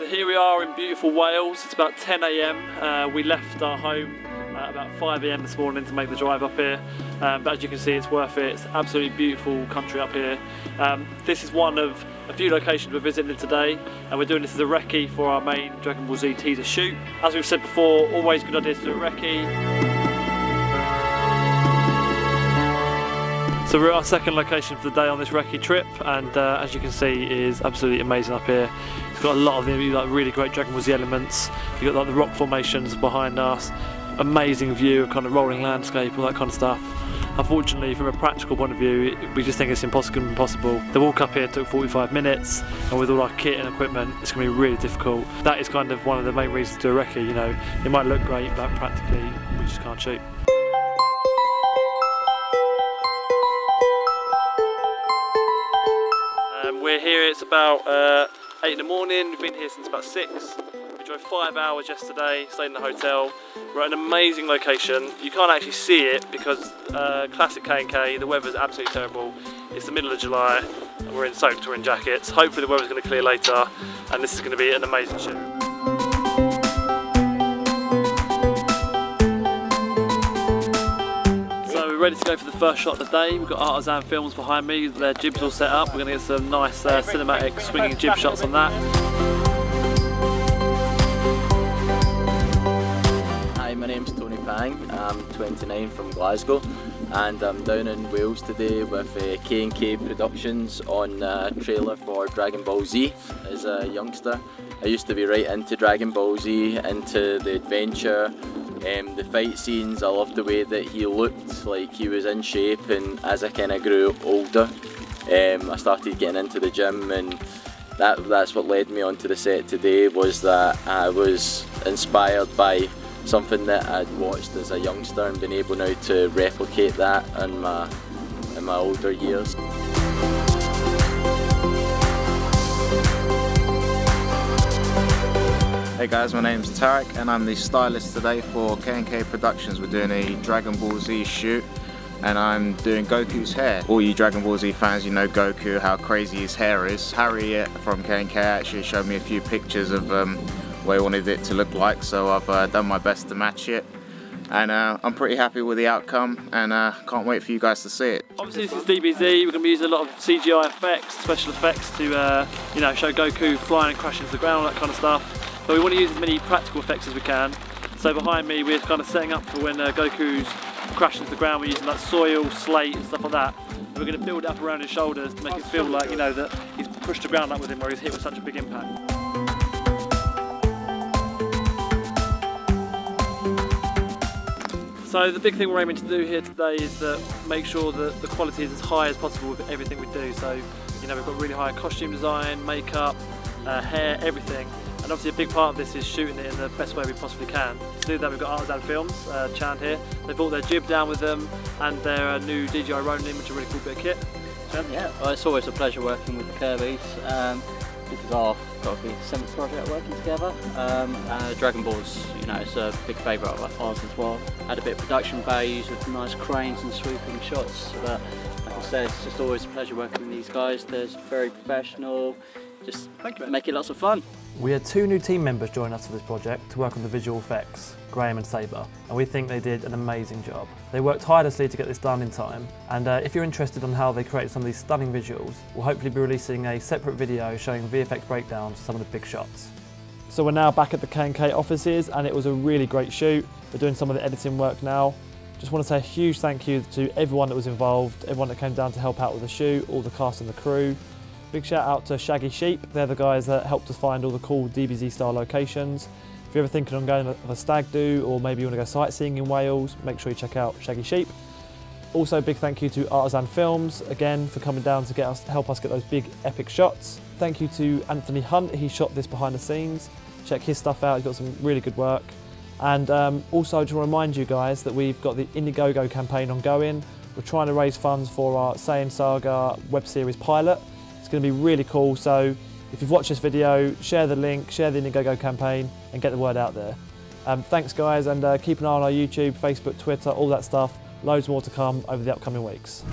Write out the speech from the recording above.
So here we are in beautiful Wales. It's about 10 AM. We left our home at about 5 AM this morning to make the drive up here. But as you can see, it's worth it. It's absolutely beautiful country up here. This is one of a few locations we're visiting today, and we're doing this as a recce for our main Dragon Ball Z teaser shoot. As we've said before, always good idea to do a recce. So we're at our second location for the day on this recce trip, and as you can see, it is absolutely amazing up here. It's got a lot of like really great Dragon Ball Z elements. You've got like the rock formations behind us, amazing view of kind of rolling landscape, all that kind of stuff. Unfortunately, from a practical point of view, we just think it's impossible. The walk up here took 45 minutes, and with all our kit and equipment, it's going to be really difficult. That is kind of one of the main reasons to do a recce. You know, it might look great, but practically, we just can't shoot. We're here, it's about 8 in the morning. We've been here since about 6. We drove 5 hours yesterday, stayed in the hotel. We're at an amazing location. You can't actually see it because classic K&K, the weather's absolutely terrible. It's the middle of July, we're in soaked, we're in jackets. Hopefully the weather's going to clear later, and this is going to be an amazing shoot. Ready to go for the first shot of the day. We've got Artisan Films behind me, their jibs all set up. We're going to get some nice cinematic swinging jib shots on that. Hi, my name's Tony Pang. I'm 29 from Glasgow, and I'm down in Wales today with K&K Productions on a trailer for Dragon Ball Z. As a youngster, I used to be right into Dragon Ball Z, into the adventure. The fight scenes, I loved the way that he looked like he was in shape, and as I kind of grew older, I started getting into the gym, and that's what led me onto the set today, was that I was inspired by something that I'd watched as a youngster and been able now to replicate that in my older years. Hey guys, my name's Tarek and I'm the stylist today for K&K Productions. We're doing a Dragon Ball Z shoot and I'm doing Goku's hair. All you Dragon Ball Z fans, you know Goku, how crazy his hair is. Harry from K&K actually showed me a few pictures of what he wanted it to look like, so I've done my best to match it. And I'm pretty happy with the outcome, and can't wait for you guys to see it. Obviously this is DBZ, we're going to be using a lot of CGI effects, special effects to you know, show Goku flying and crashing to the ground, all that kind of stuff. But we want to use as many practical effects as we can. So behind me we're kind of setting up for when Goku's crashing to the ground. We're using like soil, slate and stuff like that. And we're going to build it up around his shoulders to make it feel like, you know, that he's pushed the ground up with him where he's hit with such a big impact. So the big thing we're aiming to do here today is that make sure that the quality is as high as possible with everything we do. So, you know, we've got really high costume design, makeup, hair, everything. And obviously a big part of this is shooting it in the best way we possibly can. To do that we've got Artisan Films, Chan here. They brought their jib down with them and their new DJI Ronin, which is a really cool bit of kit. Chan? Yeah, well, it's always a pleasure working with the Kirbys. This is our probably 7th project working together. Dragon Ball's, you know, it's a big favourite of ours as well. Had a bit of production values with nice cranes and sweeping shots, but like I said, it's just always a pleasure working with these guys. They're very professional, just make it lots of fun. We had 2 new team members join us for this project to work on the visual effects, Graham and Saber, and we think they did an amazing job. They worked tirelessly to get this done in time, and if you're interested on how they created some of these stunning visuals, we'll hopefully be releasing a separate video showing VFX breakdowns of some of the big shots. So we're now back at the K&K offices, and it was a really great shoot. We're doing some of the editing work now. Just want to say a huge thank you to everyone that was involved, everyone that came down to help out with the shoot, all the cast and the crew. Big shout out to Shaggy Sheep, they're the guys that helped us find all the cool DBZ style locations. If you're ever thinking on going on a stag do, or maybe you want to go sightseeing in Wales, make sure you check out Shaggy Sheep. Also big thank you to Artisan Films, again, for coming down to help us get those big epic shots. Thank you to Anthony Hunt, he shot this behind the scenes. Check his stuff out, he's got some really good work. And also I just want to remind you guys that we've got the Indiegogo campaign ongoing. We're trying to raise funds for our Saiyan Saga web series pilot. It's going to be really cool, so if you've watched this video, share the link, share the Indiegogo campaign and get the word out there. Thanks guys, and keep an eye on our YouTube, Facebook, Twitter, all that stuff. Loads more to come over the upcoming weeks.